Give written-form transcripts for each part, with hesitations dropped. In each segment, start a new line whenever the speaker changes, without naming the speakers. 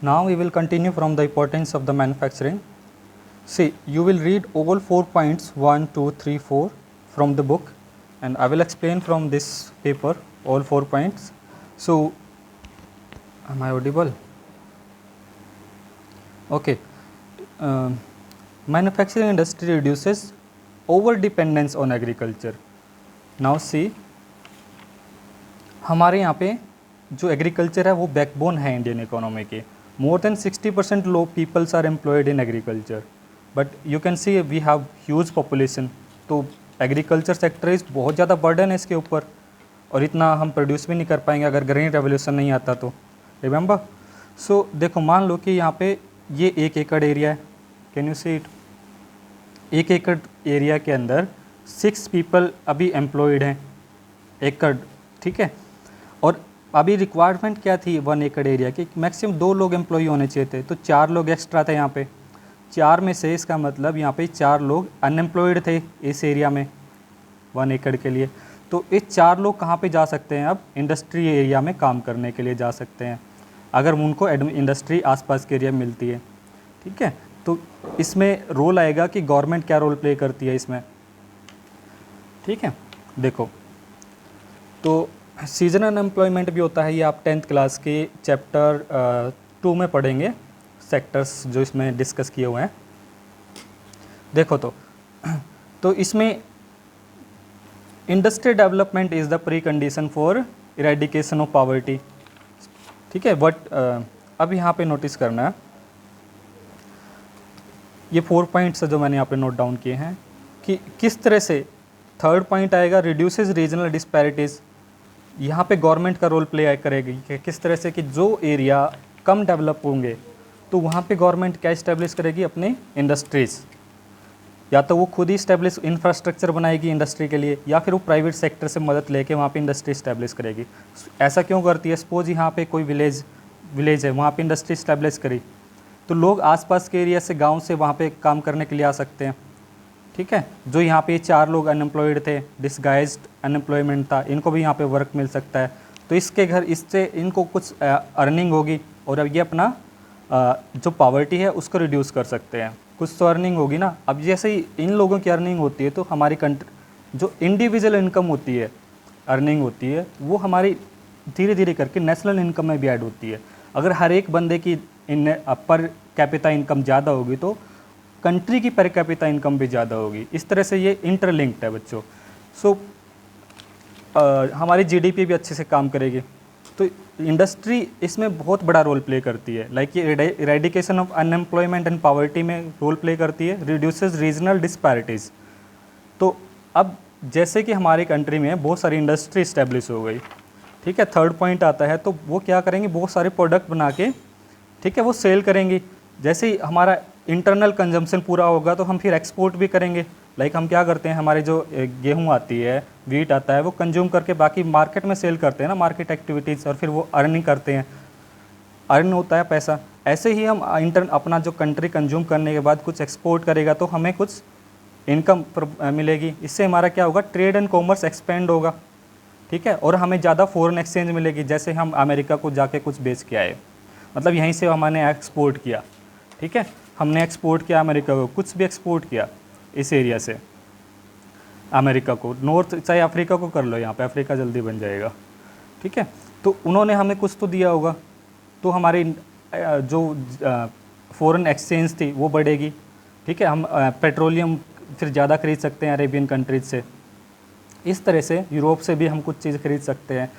Now we will continue from the importance of the manufacturing. See, you will read all 4 points 1, 2, 3, 4 from the book, and I will explain from this paper all 4 points. So, am I audible? Okay. Manufacturing industry reduces over dependence on agriculture. Now see, हमारे यहाँ पे जो agriculture है वो backbone है Indian economy के. More than 60% low peoples are employed in agriculture, but you can see we have huge population. तो agriculture sector is बहुत ज़्यादा बर्डन है इसके ऊपर, और इतना हम प्रोड्यूस भी नहीं कर पाएंगे अगर ग्रीन रेवोल्यूशन नहीं आता तो. रिमेंबर. सो देखो, मान लो कि यहाँ पे ये 1 एकड़ एरिया है. Can you see it? 1 एकड़ एरिया के अंदर 6 पीपल अभी एम्प्लॉयड हैं एकड़. ठीक है. और अभी रिक्वायरमेंट क्या थी 1 एकड़ एरिया की? मैक्सिमम 2 लोग एम्प्लॉय होने चाहिए थे, तो 4 लोग एक्स्ट्रा थे यहाँ पे. 4 में से इसका मतलब यहाँ पे 4 लोग अनएम्प्लॉयड थे इस एरिया में 1 एकड़ के लिए. तो ये 4 लोग कहाँ पे जा सकते हैं? अब इंडस्ट्री एरिया में काम करने के लिए जा सकते हैं, अगर उनको इंडस्ट्री आसपास के एरिया में मिलती है. ठीक है. तो इसमें रोल आएगा कि गवर्नमेंट क्या रोल प्ले करती है इसमें. ठीक है. देखो, तो सीजनल अनएम्प्लॉयमेंट भी होता है, ये आप 10th क्लास के चैप्टर 2 में पढ़ेंगे, सेक्टर्स जो इसमें डिस्कस किए हुए हैं. देखो तो इसमें industry development is the pre condition for eradication of poverty. ठीक है. बट अब यहाँ पे नोटिस करना है, ये 4 पॉइंट्स जो मैंने यहाँ पे नोट डाउन किए हैं कि किस तरह से. 3rd पॉइंट आएगा रिड्यूसेस रीजनल डिस्पैरिटीज़. यहाँ पे गवर्नमेंट का रोल प्ले करेगी कि किस तरह से कि जो एरिया कम डेवलप होंगे तो वहाँ पे गवर्नमेंट क्या इस्टेब्लिश करेगी? अपने इंडस्ट्रीज़. या तो वो खुद ही इस्टेब्लिश इंफ्रास्ट्रक्चर बनाएगी इंडस्ट्री के लिए, या फिर वो प्राइवेट सेक्टर से मदद लेके वहाँ पे इंडस्ट्री इस्टेब्लिश करेगी. ऐसा क्यों करती है? सपोज यहाँ पे कोई विलेज है, वहाँ पे इंडस्ट्री इस्टेब्लिश करी, तो लोग आसपास के एरिया से, गांव से वहाँ पे काम करने के लिए आ सकते हैं. ठीक है. जो यहाँ पे 4 लोग अनएम्प्लॉयड थे, डिसगाइज्ड अनएम्प्लॉयमेंट था, इनको भी यहाँ पे वर्क मिल सकता है. तो इससे इनको कुछ अर्निंग होगी, और अब ये अपना जो पॉवर्टी है उसको रिड्यूस कर सकते हैं. कुछ तो अर्निंग होगी ना. अब जैसे ही इन लोगों की अर्निंग होती है तो हमारी कंट्री जो इंडिविजुअल इनकम होती है, अर्निंग होती है, वो हमारी धीरे धीरे करके नेशनल इनकम में भी ऐड होती है. अगर हर एक बंदे की पर कैपिटा इनकम ज़्यादा होगी तो कंट्री की पर कैपिटा इनकम भी ज़्यादा होगी. इस तरह से ये इंटरलिंक्ड है बच्चों. सो हमारी जीडीपी भी अच्छे से काम करेगी. तो इंडस्ट्री इसमें बहुत बड़ा रोल प्ले करती है. लाइक ये eradication of unemployment and poverty में रोल प्ले करती है, रिड्यूसेस रीजनल डिस्पैरिटीज़. तो अब जैसे कि हमारी कंट्री में बहुत सारी इंडस्ट्री इस्टेब्लिश हो गई. ठीक है. 3rd पॉइंट आता है, तो वो क्या करेंगे? बहुत सारे प्रोडक्ट बना के, ठीक है, वो सेल करेंगी. जैसे ही हमारा इंटरनल कंजम्पशन पूरा होगा तो हम फिर एक्सपोर्ट भी करेंगे. लाइक हम क्या करते हैं, हमारे जो गेहूं आती है, वीट आता है, वो कंज्यूम करके बाकी मार्केट में सेल करते हैं ना, मार्केट एक्टिविटीज़, और फिर वो अर्निंग करते हैं, अर्न होता है पैसा. ऐसे ही हम अपना जो कंट्री कंज्यूम करने के बाद कुछ एक्सपोर्ट करेगा तो हमें कुछ इनकम मिलेगी. इससे हमारा क्या होगा? ट्रेड एंड कॉमर्स एक्सपेंड होगा. ठीक है. और हमें ज़्यादा फॉरेन एक्सचेंज मिलेगी. जैसे हम अमेरिका को जाके कुछ बेच के आए, मतलब यहीं से हमने एक्सपोर्ट किया. ठीक है. हमने एक्सपोर्ट किया अमेरिका को, कुछ भी एक्सपोर्ट किया इस एरिया से अमेरिका को. नॉर्थ चाहे अफ्रीका को कर लो, यहाँ पे अफ्रीका जल्दी बन जाएगा. ठीक है. तो उन्होंने हमें कुछ तो दिया होगा, तो हमारी जो फॉरेन एक्सचेंज थी वो बढ़ेगी. ठीक है. हम पेट्रोलियम फिर ज़्यादा खरीद सकते हैं अरेबियन कंट्रीज से. इस तरह से यूरोप से भी हम कुछ चीज़ खरीद सकते हैं.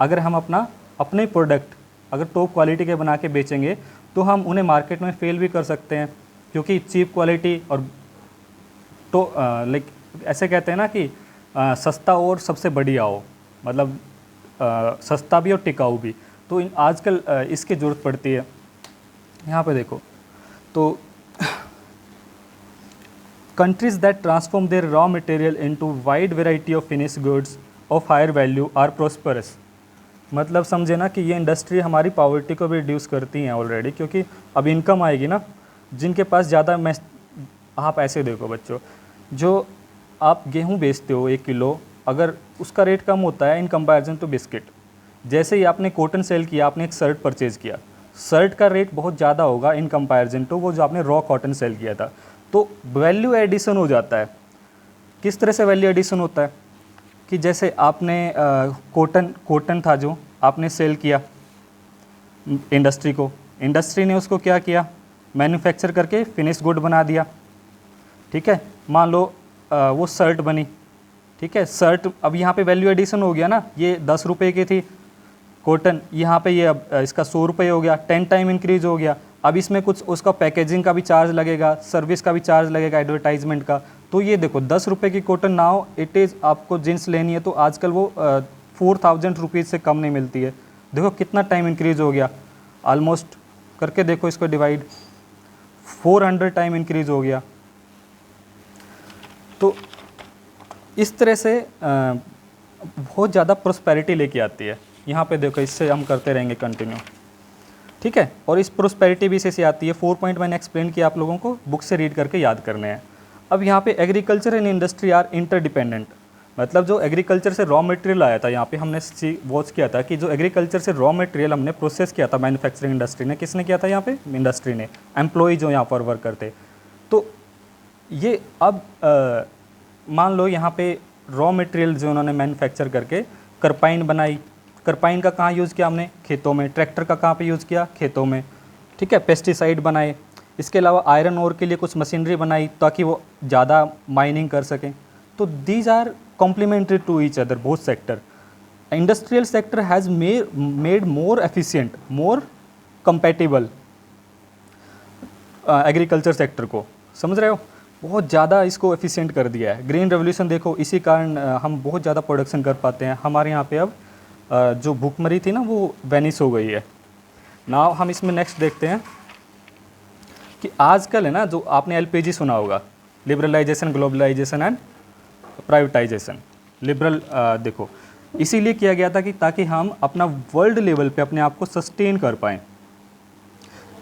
अगर हम अपने प्रोडक्ट अगर टॉप क्वालिटी के बना के बेचेंगे तो हम उन्हें मार्केट में फेल भी कर सकते हैं, क्योंकि चीप क्वालिटी और तो लाइक ऐसे कहते हैं ना कि सस्ता और सबसे बढ़िया हो, मतलब सस्ता भी और टिकाऊ भी. तो आजकल इसकी ज़रूरत पड़ती है. यहाँ पे देखो, तो countries that transform their raw material into wide variety of finish goods of higher value are prosperous. मतलब समझे ना कि ये इंडस्ट्री हमारी पॉवर्टी को भी रिड्यूस करती हैं ऑलरेडी, क्योंकि अब इनकम आएगी ना. जिनके पास ज़्यादा आप ऐसे देखो बच्चों, जो आप गेहूं बेचते हो 1 किलो, अगर उसका रेट कम होता है इन कंपैरिजन टू बिस्किट. जैसे ही आपने कॉटन सेल किया, आपने एक शर्ट परचेज़ किया, सर्ट का रेट बहुत ज़्यादा होगा इन कंपैरिजन टू वो जो आपने रॉ कॉटन सेल किया था। तो वैल्यू एडिशन हो जाता है। किस तरह से वैल्यू एडिशन होता है कि जैसे आपने कॉटन था जो आपने सेल किया इंडस्ट्री को, इंडस्ट्री ने उसको क्या किया, मैन्युफैक्चर करके फिनिश गुड बना दिया। ठीक है, मान लो वो शर्ट बनी। ठीक है, शर्ट अब यहाँ पे वैल्यू एडिशन हो गया ना, ये 10 रुपये की थी कॉटन, यहाँ पे ये अब इसका 100 रुपये हो गया, 10 टाइम इंक्रीज हो गया। अब इसमें कुछ उसका पैकेजिंग का भी चार्ज लगेगा, सर्विस का भी चार्ज लगेगा, एडवर्टाइजमेंट का। तो ये देखो 10 रुपये की कॉटन नाउ इट इज़, आपको जींस लेनी है तो आजकल वो 4000 रुपीज़ से कम नहीं मिलती है। देखो कितना टाइम इंक्रीज़ हो गया, ऑलमोस्ट करके देखो इसको डिवाइड, 400 टाइम इंक्रीज़ हो गया। तो इस तरह से बहुत ज़्यादा प्रोस्पेरिटी लेके आती है। यहाँ पे देखो इससे हम करते रहेंगे कंटिन्यू। ठीक है, और इस प्रोस्पेरिटी भी इसी से आती है। 4 पॉइंट मैंने एक्सप्लेन किया, आप लोगों को बुक से रीड करके याद करने हैं। अब यहाँ पे agriculture and industry are interdependent, मतलब जो एग्रीकल्चर से रॉ मटेरियल आया था, यहाँ पे हमने वॉच किया था कि जो एग्रीकल्चर से रॉ मटेरियल हमने प्रोसेस किया था मैन्युफैक्चरिंग इंडस्ट्री ने, किसने किया था यहाँ पे, इंडस्ट्री ने, एम्प्लॉय जो यहाँ पर वर्क करते। तो ये अब मान लो यहाँ पे रॉ मटेरियल जो उन्होंने मैन्युफैक्चर करके करपाइन बनाई, करपाइन का कहाँ यूज़ किया हमने, खेतों में। ट्रैक्टर का कहाँ पे यूज़ किया, खेतों में। ठीक है, पेस्टिसाइड बनाए। इसके अलावा आयरन ओर के लिए कुछ मशीनरी बनाई ताकि वो ज़्यादा माइनिंग कर सकें। तो these are complementary to each other, both sector. Industrial sector has made more efficient, more compatible agriculture sector को, समझ रहे हो, बहुत ज़्यादा इसको एफिशिएंट कर दिया है। ग्रीन रेवोल्यूशन देखो, इसी कारण हम बहुत ज़्यादा प्रोडक्शन कर पाते हैं। हमारे यहाँ पे अब जो भूखमरी थी ना वो वैनिश हो गई है। नाउ हम इसमें नेक्स्ट देखते हैं कि आजकल है ना, जो आपने एलपीजी सुना होगा, liberalisation, globalisation and privatisation. Liberal देखो इसीलिए किया गया था कि ताकि हम अपना वर्ल्ड लेवल पे अपने आप को सस्टेन कर पाएँ।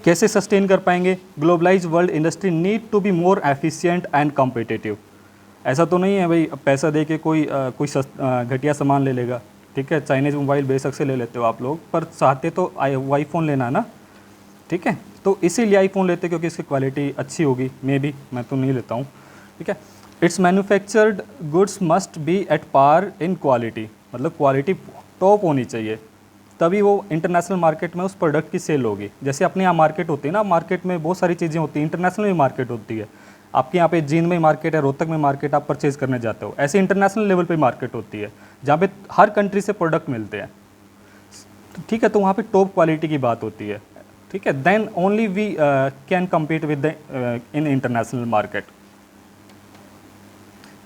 कैसे सस्टेन कर पाएंगे, globalise world industry need to be more efficient and competitive. ऐसा तो नहीं है भाई पैसा दे के कोई घटिया सामान ले लेगा। ठीक है, चाइनीज़ मोबाइल बेशक से ले लेते हो आप लोग, पर चाहते तो आईफोन लेना ना। ठीक है, तो इसीलिए आईफोन लेते क्योंकि इसकी क्वालिटी अच्छी होगी, मैं तो नहीं लेता हूँ। ठीक है, it's manufactured goods must be at par in quality, मतलब क्वालिटी टॉप होनी चाहिए, तभी वो इंटरनेशनल मार्केट में उस प्रोडक्ट की सेल होगी। जैसे अपने यहाँ मार्केट होती है ना, मार्केट में बहुत सारी चीज़ें होती हैं, इंटरनेशनल भी मार्केट होती है। आपके यहाँ पे जींद में मार्केट है, रोहतक में मार्केट, आप परचेज़ करने जाते हो, ऐसे इंटरनेशनल लेवल पे मार्केट होती है जहाँ पे हर कंट्री से प्रोडक्ट मिलते हैं। ठीक है, तो वहाँ पे टॉप क्वालिटी की बात होती है। ठीक है, then only we can compete with the in international market,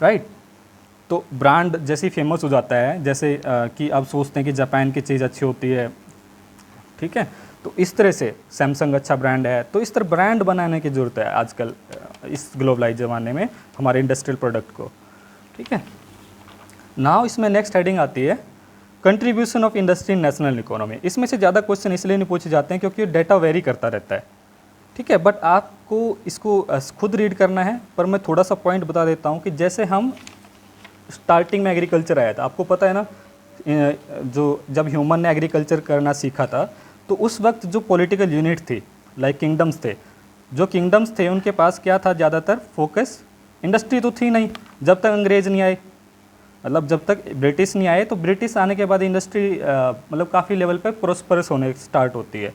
right. तो ब्रांड जैसे ही फेमस हो जाता है, जैसे कि अब सोचते हैं कि जापान की चीज़ अच्छी होती है। ठीक है, तो इस तरह से सैमसंग अच्छा ब्रांड है, तो इस तरह ब्रांड बनाने की ज़रूरत है आजकल इस ग्लोबलाइज ज़माने में हमारे इंडस्ट्रियल प्रोडक्ट को। ठीक है, नाउ इसमें नेक्स्ट हेडिंग आती है contribution of industry in national economy. इसमें से ज़्यादा क्वेश्चन इसलिए नहीं पूछे जाते हैं क्योंकि डेटा वेरी करता रहता है। ठीक है, बट आपको इसको खुद रीड करना है, पर मैं थोड़ा सा पॉइंट बता देता हूँ कि जैसे हम स्टार्टिंग में एग्रीकल्चर आया था, आपको पता है ना, जो जब ह्यूमन ने एग्रीकल्चर करना सीखा था तो उस वक्त जो पॉलिटिकल यूनिट थी, लाइक किंगडम्स थे, जो किंगडम्स थे उनके पास क्या था, ज़्यादातर फोकस, इंडस्ट्री तो थी नहीं जब तक अंग्रेज़ नहीं आए, मतलब जब तक ब्रिटिश नहीं आए। तो ब्रिटिश आने के बाद इंडस्ट्री मतलब काफ़ी लेवल पे प्रोस्परस होने स्टार्ट होती है।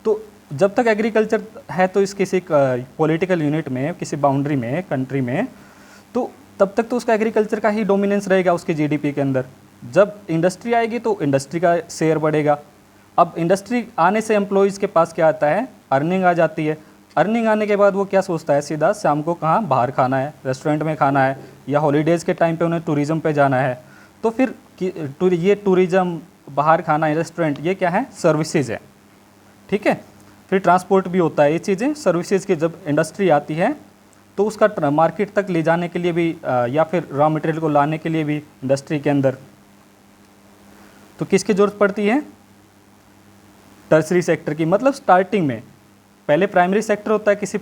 तो जब तक एग्रीकल्चर है तो इस किसी पॉलिटिकल यूनिट में, किसी बाउंड्री में, कंट्री में, तो तब तक तो उसका एग्रीकल्चर का ही डोमिनेंस रहेगा उसके जीडीपी के अंदर। जब इंडस्ट्री आएगी तो इंडस्ट्री का शेयर बढ़ेगा। अब इंडस्ट्री आने से एम्प्लॉयज़ के पास क्या आता है, अर्निंग आ जाती है। अर्निंग आने के बाद वो क्या सोचता है, सीधा शाम को कहाँ बाहर खाना है, रेस्टोरेंट में खाना है, या हॉलीडेज़ के टाइम पे उन्हें टूरिज़्म पे जाना है। तो फिर ये टूरिज़्म, बाहर खाना, रेस्टोरेंट, ये क्या है, सर्विसेज है। ठीक है, फिर ट्रांसपोर्ट भी होता है, ये चीज़ें सर्विसेज की जब इंडस्ट्री आती है तो उसका मार्केट तक ले जाने के लिए भी या फिर रॉ मटेरियल को लाने के लिए भी इंडस्ट्री के अंदर तो किसकी ज़रूरत पड़ती है, टर्सरी सेक्टर की। मतलब स्टार्टिंग में पहले प्राइमरी सेक्टर होता है किसी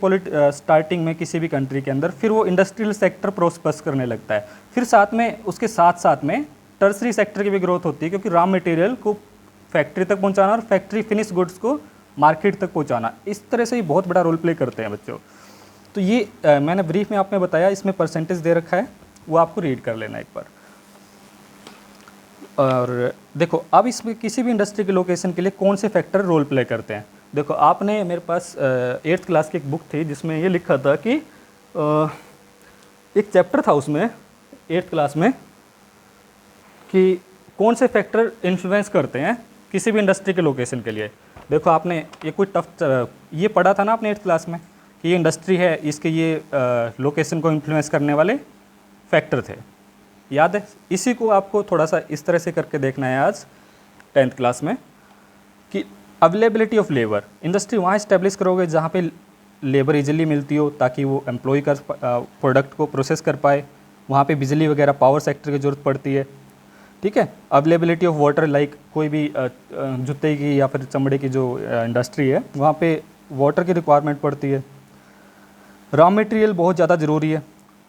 स्टार्टिंग में किसी भी कंट्री के अंदर, फिर वो इंडस्ट्रियल सेक्टर प्रोस्पर्स करने लगता है, फिर साथ में उसके साथ साथ में टर्सरी सेक्टर की भी ग्रोथ होती है, क्योंकि रॉ मटेरियल को फैक्ट्री तक पहुंचाना और फैक्ट्री फिनिश गुड्स को मार्केट तक पहुंचाना, इस तरह से ये बहुत बड़ा रोल प्ले करते हैं बच्चों। तो ये मैंने ब्रीफ में आपने बताया, इसमें परसेंटेज दे रखा है, वो आपको रीड कर लेना एक बार। और देखो अब इसमें किसी भी इंडस्ट्री के लोकेशन के लिए कौन से फैक्टर रोल प्ले करते हैं। देखो आपने, मेरे पास 8th क्लास की एक बुक थी जिसमें ये लिखा था कि एक चैप्टर था उसमें 8th क्लास में कि कौन से फैक्टर इन्फ्लुएंस करते हैं किसी भी इंडस्ट्री के लोकेशन के लिए। देखो आपने ये कोई टफ ये पढ़ा था ना आपने 8th क्लास में कि ये इंडस्ट्री है, इसके ये लोकेशन को इन्फ्लुएंस करने वाले फैक्टर थे, याद है। इसी को आपको थोड़ा सा इस तरह से करके देखना है आज 10th क्लास में कि अवेलेबिलिटी ऑफ लेबर, इंडस्ट्री वहाँ इस्टेब्लिश करोगे जहाँ पे लेबर इजीली मिलती हो ताकि वो एम्प्लॉय कर प्रोडक्ट को प्रोसेस कर पाए, वहाँ पे बिजली वगैरह पावर सेक्टर की ज़रूरत पड़ती है, ठीक है। अवेलेबिलिटी ऑफ वाटर, लाइक कोई भी जूते की या फिर चमड़े की जो इंडस्ट्री है वहाँ पे वाटर की रिक्वायरमेंट पड़ती है। रॉ मटेरियल बहुत ज़्यादा ज़रूरी है,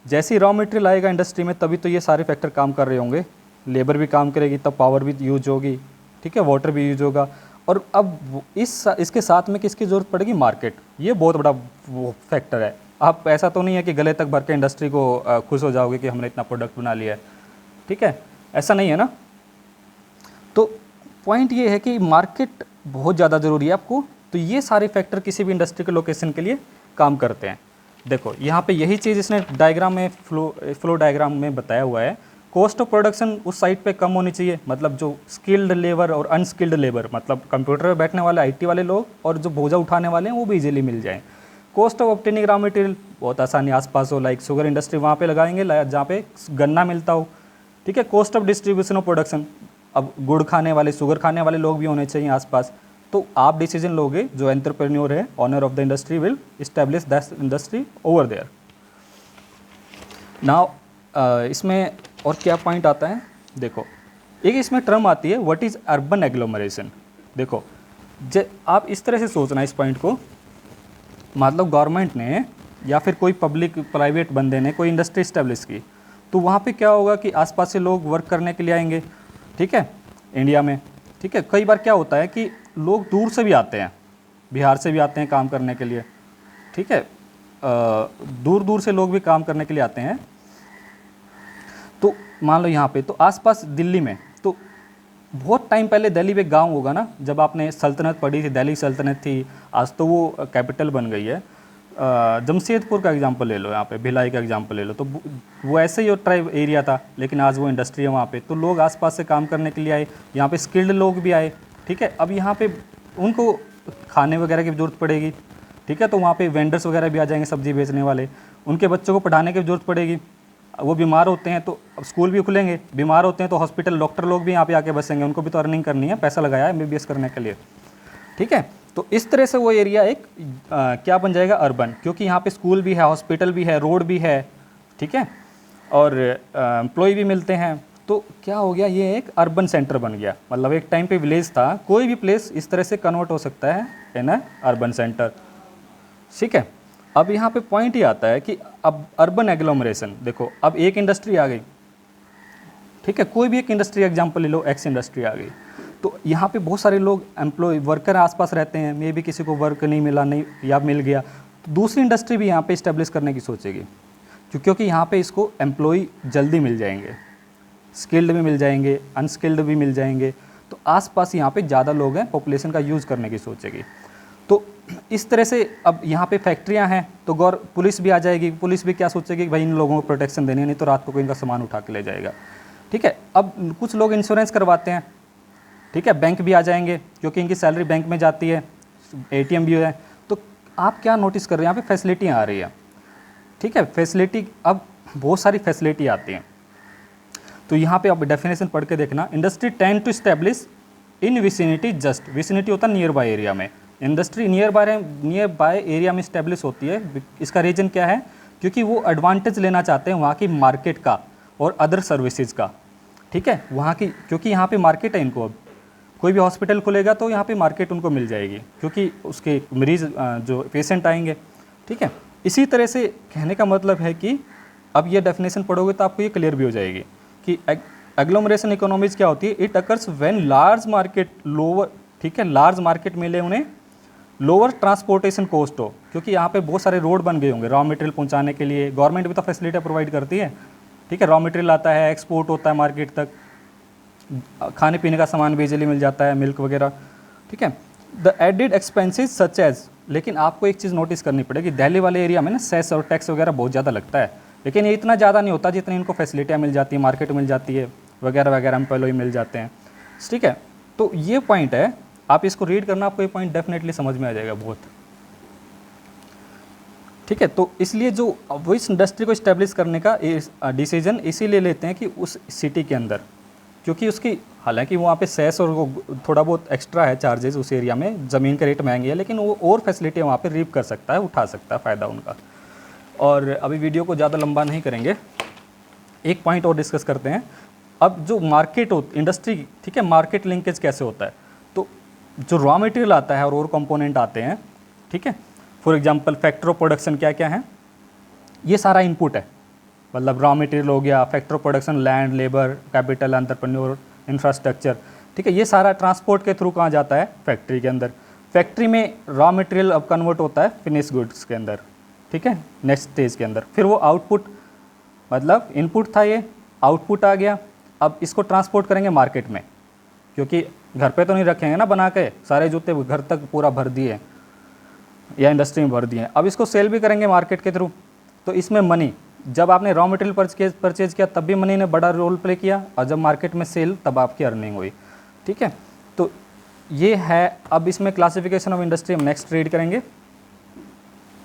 जैसे ही रॉ मटेरियल आएगा इंडस्ट्री में तभी तो ये सारे फैक्टर काम कर रहे होंगे, लेबर भी काम करेगी तब पावर भी यूज होगी, ठीक है, वाटर भी यूज होगा। और अब इसके साथ में किसकी ज़रूरत पड़ेगी, मार्केट, ये बहुत बड़ा वो फैक्टर है। आप ऐसा तो नहीं है कि गले तक भर के इंडस्ट्री को खुश हो जाओगे कि हमने इतना प्रोडक्ट बना लिया है, ठीक है, ऐसा नहीं है ना। तो पॉइंट ये है कि मार्केट बहुत ज़्यादा ज़रूरी है आपको। तो ये सारे फैक्टर किसी भी इंडस्ट्री के लोकेशन के लिए काम करते हैं। देखो यहाँ पे यही चीज़ इसने डायग्राम में फ्लो डायग्राम में बताया हुआ है। कॉस्ट ऑफ प्रोडक्शन उस साइड पे कम होनी चाहिए, मतलब जो स्किल्ड लेबर और अनस्किल्ड लेबर, मतलब कंप्यूटर पे बैठने वाले IT वाले लोग और जो बोझा उठाने वाले हैं वो भी इजीली मिल जाएँ। Cost of obtaining raw material बहुत आसानी आसपास हो, लाइक शुगर इंडस्ट्री वहाँ पे लगाएंगे जहाँ पे गन्ना मिलता हो, ठीक है। Cost of distribution of production, अब गुड़ खाने वाले शुगर खाने वाले लोग भी होने चाहिए आसपास। तो आप डिसीजन लोगे, जो एंटरप्रेन्योर है, owner of the industry will establish that industry over there. Now इसमें और क्या पॉइंट आता है, देखो एक इसमें टर्म आती है व्हाट इज़ अर्बन एग्लोमरेशन। देखो आप इस तरह से सोचना इस पॉइंट को, मतलब गवर्नमेंट ने या फिर कोई पब्लिक प्राइवेट बंदे ने कोई इंडस्ट्री इस्टेब्लिश की, तो वहाँ पे क्या होगा कि आसपास से लोग वर्क करने के लिए आएंगे, ठीक है, इंडिया में, ठीक है। कई बार क्या होता है कि लोग दूर से भी आते हैं, बिहार से भी आते हैं काम करने के लिए, ठीक है, दूर दूर से लोग भी काम करने के लिए आते हैं। तो मान लो यहाँ पे तो आसपास दिल्ली में, तो बहुत टाइम पहले दिल्ली में गांव होगा ना, जब आपने सल्तनत पढ़ी थी, दिल्ली सल्तनत थी, आज तो वो कैपिटल बन गई है। जमशेदपुर का एग्जांपल ले लो, यहाँ पे भिलाई का एग्जांपल ले लो, तो वो ऐसे ही ट्राइब एरिया था, लेकिन आज वो इंडस्ट्री है वहाँ पे, तो लोग आसपास से काम करने के लिए आए, यहाँ पे स्किल्ड लोग भी आए, ठीक है। अब यहाँ पे उनको खाने वगैरह की ज़रूरत पड़ेगी, ठीक है, तो वहाँ पे वेंडर्स वगैरह भी आ जाएंगे, सब्जी बेचने वाले, उनके बच्चों को पढ़ाने की ज़रूरत पड़ेगी। वो बीमार होते हैं तो अब स्कूल भी खुलेंगे, बीमार होते हैं तो हॉस्पिटल, डॉक्टर लोग भी यहाँ पे आके बसेंगे, उनको भी तो अर्निंग करनी है, पैसा लगाया है MBBS करने के लिए, ठीक है। तो इस तरह से वो एरिया एक क्या बन जाएगा, अर्बन, क्योंकि यहाँ पे स्कूल भी है, हॉस्पिटल भी है, रोड भी है, ठीक है, और एम्प्लॉय भी मिलते हैं। तो क्या हो गया, ये एक अर्बन सेंटर बन गया। मतलब एक टाइम पे विलेज था, कोई भी प्लेस इस तरह से कन्वर्ट हो सकता है इन अ अर्बन सेंटर, ठीक है। अब यहाँ पे पॉइंट ये आता है कि अब अर्बन एग्लोमरेशन, देखो अब एक इंडस्ट्री आ गई, ठीक है, कोई भी एक इंडस्ट्री एग्जांपल ले लो, एक्स इंडस्ट्री आ गई, तो यहाँ पे बहुत सारे लोग एम्प्लॉय वर्कर आसपास रहते हैं, मे भी किसी को वर्क नहीं मिला, नहीं या मिल गया, तो दूसरी इंडस्ट्री भी यहाँ पे इस्टेब्लिश करने की सोचेगी, क्योंकि यहाँ पे इसको एम्प्लॉय जल्दी मिल जाएंगे, स्किल्ड भी मिल जाएंगे, अनस्किल्ड भी मिल जाएंगे, तो आसपास यहाँ पे ज़्यादा लोग हैं, पॉपुलेशन का यूज़ करने की सोचेगी। तो इस तरह से अब यहाँ पे फैक्ट्रियाँ हैं तो पुलिस भी आ जाएगी, पुलिस भी क्या सोचेगी कि भाई इन लोगों को प्रोटेक्शन देनी है, नहीं तो रात को कोई इनका सामान उठा के ले जाएगा, ठीक है। अब कुछ लोग इंश्योरेंस करवाते हैं, ठीक है, बैंक भी आ जाएंगे क्योंकि इनकी सैलरी बैंक में जाती है, ATM भी है। तो आप क्या नोटिस कर रहे हैं, यहाँ पे फैसिलिटियाँ आ रही है, ठीक है, फैसिलिटी, अब बहुत सारी फैसिलिटी आती हैं। तो यहाँ पे आप डेफिनेशन पढ़ के देखना, industry tend to establish in vicinity, just vicinity होता है नियर बाय एरिया में, इंडस्ट्री नियर बाय एरिया में स्टैब्लिश होती है। इसका रीज़न क्या है, क्योंकि वो एडवांटेज लेना चाहते हैं वहाँ की मार्केट का और अदर सर्विसेज का, ठीक है, वहाँ की, क्योंकि यहाँ पे मार्केट है इनको। अब कोई भी हॉस्पिटल खुलेगा तो यहाँ पे मार्केट उनको मिल जाएगी, क्योंकि उसके मरीज़ जो पेशेंट आएंगे, ठीक है। इसी तरह से कहने का मतलब है कि अब ये डेफिनेशन पढ़ोगे तो आपको ये क्लियर भी हो जाएगी कि एग्लोमरेशन इकोनॉमीज क्या होती है। It occurs when large market lower, ठीक है, लार्ज मार्केट मिले उन्हें लोअर ट्रांसपोर्टेशन कॉस्ट हो, क्योंकि यहाँ पे बहुत सारे रोड बन गए होंगे रॉ मटेरियल पहुँचाने के लिए, गवर्नमेंट भी तो फैसिलिटी प्रोवाइड करती है, ठीक है। रॉ मटेरियल आता है, एक्सपोर्ट होता है मार्केट तक, खाने पीने का सामान भी इजीली मिल जाता है, मिल्क वगैरह, ठीक है। The added expenses such as, लेकिन आपको एक चीज़ नोटिस करनी पड़ेगी, दिल्ली वाले एरिया में ना सेस और टैक्स वगैरह बहुत ज़्यादा लगता है, लेकिन ये इतना ज़्यादा नहीं होता जितनी इनको फैसिलिटियाँ मिल जाती है, मार्केट मिल जाती है वगैरह वगैरह, एम्प्लॉय मिल जाते हैं, ठीक है। तो ये पॉइंट है, आप इसको रीड करना, आपको ये पॉइंट डेफिनेटली समझ में आ जाएगा बहुत, ठीक है। तो इसलिए जो वो इस इंडस्ट्री को इस्टेब्लिश करने का डिसीजन इसीलिए लेते हैं कि उस सिटी के अंदर, क्योंकि उसकी हालांकि वहाँ पे सेस और वो थोड़ा बहुत एक्स्ट्रा है चार्जेस उस एरिया में, ज़मीन का रेट महंगी है, लेकिन वो और फैसिलिटी वहाँ पे रीप कर सकता है, उठा सकता है फ़ायदा उनका। और अभी वीडियो को ज़्यादा लंबा नहीं करेंगे, एक पॉइंट और डिस्कस करते हैं। अब जो मार्केट हो इंडस्ट्री, ठीक है, मार्केट लिंकेज कैसे होता है, तो जो रॉ मटेरियल आता है और कंपोनेंट आते हैं, ठीक है, for example factor of production क्या क्या है, ये सारा इनपुट है, मतलब रॉ मटेरियल हो गया, factor of production land, labour, capital, entrepreneur, infrastructure, ठीक है। ये सारा ट्रांसपोर्ट के थ्रू कहाँ जाता है, फैक्ट्री के अंदर। फैक्ट्री में रॉ मटेरियल अब कन्वर्ट होता है फिनिश गुड्स के अंदर, ठीक है, नेक्स्ट स्टेज के अंदर। फिर वो आउटपुट, मतलब इनपुट था ये, आउटपुट आ गया, अब इसको ट्रांसपोर्ट करेंगे मार्केट में, क्योंकि घर पे तो नहीं रखेंगे ना बना के, सारे जूते घर तक पूरा भर दिए या इंडस्ट्री में भर दिए, अब इसको सेल भी करेंगे मार्केट के थ्रू। तो इसमें मनी, जब आपने रॉ मटेरियल परचेज किया तब भी मनी ने बड़ा रोल प्ले किया, और जब मार्केट में सेल तब आपकी अर्निंग हुई, ठीक है। तो ये है, अब इसमें क्लासिफिकेशन ऑफ इंडस्ट्री हम नेक्स्ट रीड करेंगे।